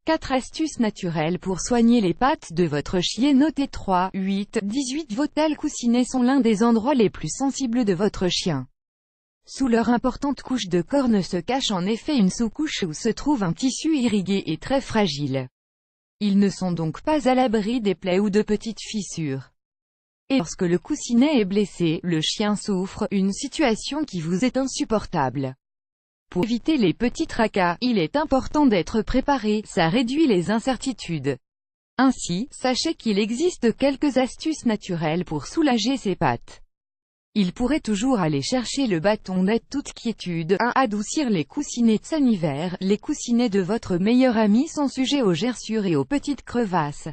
4 astuces naturelles pour soigner les pattes de votre chien. Notez 3, 8, 18. Vos tels coussinets sont l'un des endroits les plus sensibles de votre chien. Sous leur importante couche de corne se cache en effet une sous-couche où se trouve un tissu irrigué et très fragile. Ils ne sont donc pas à l'abri des plaies ou de petites fissures. Et lorsque le coussinet est blessé, le chien souffre, une situation qui vous est insupportable. Pour éviter les petits tracas, il est important d'être préparé, ça réduit les incertitudes. Ainsi, sachez qu'il existe quelques astuces naturelles pour soulager ses pattes. Il pourrait toujours aller chercher le bâton d'aide toute quiétude. 1. Adoucir les coussinets. En hiver, les coussinets de votre meilleur ami sont sujets aux gerçures et aux petites crevasses.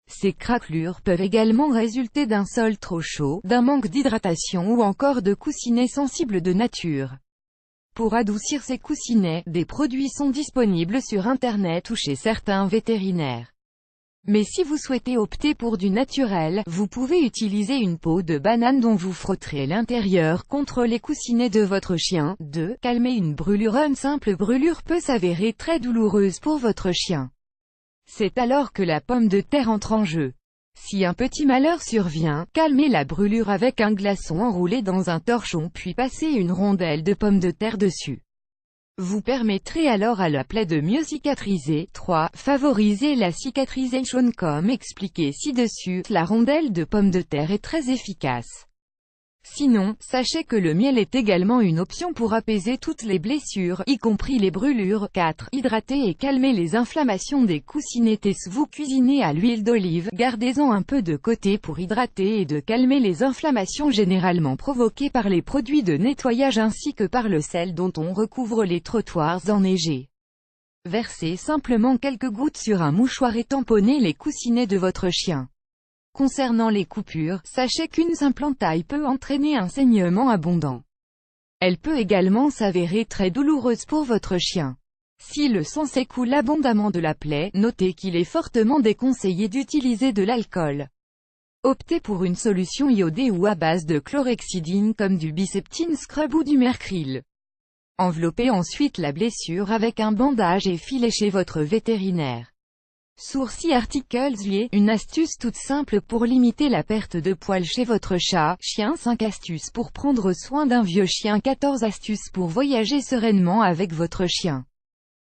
Ces craquelures peuvent également résulter d'un sol trop chaud, d'un manque d'hydratation ou encore de coussinets sensibles de nature. Pour adoucir ces coussinets, des produits sont disponibles sur Internet ou chez certains vétérinaires. Mais si vous souhaitez opter pour du naturel, vous pouvez utiliser une peau de banane dont vous frotterez l'intérieur contre les coussinets de votre chien. 2. Calmer une brûlure. Une simple brûlure peut s'avérer très douloureuse pour votre chien. C'est alors que la pomme de terre entre en jeu. Si un petit malheur survient, calmez la brûlure avec un glaçon enroulé dans un torchon puis passez une rondelle de pomme de terre dessus. Vous permettrez alors à la plaie de mieux cicatriser. 3. Favoriser la cicatrisation comme expliqué ci-dessus, la rondelle de pomme de terre est très efficace. Sinon, sachez que le miel est également une option pour apaiser toutes les blessures, y compris les brûlures. 4. Hydrater et calmer les inflammations des coussinets. Vous cuisinez à l'huile d'olive, gardez-en un peu de côté pour hydrater et de calmer les inflammations généralement provoquées par les produits de nettoyage ainsi que par le sel dont on recouvre les trottoirs enneigés. Versez simplement quelques gouttes sur un mouchoir et tamponnez les coussinets de votre chien. Concernant les coupures, sachez qu'une simple entaille peut entraîner un saignement abondant. Elle peut également s'avérer très douloureuse pour votre chien. Si le sang s'écoule abondamment de la plaie, notez qu'il est fortement déconseillé d'utiliser de l'alcool. Optez pour une solution iodée ou à base de chlorhexidine comme du Biseptine Scrub ou du Mercryl. Enveloppez ensuite la blessure avec un bandage et filez chez votre vétérinaire. Source articles liés, une astuce toute simple pour limiter la perte de poils chez votre chien. 5 astuces pour prendre soin d'un vieux chien. 14 astuces pour voyager sereinement avec votre chien.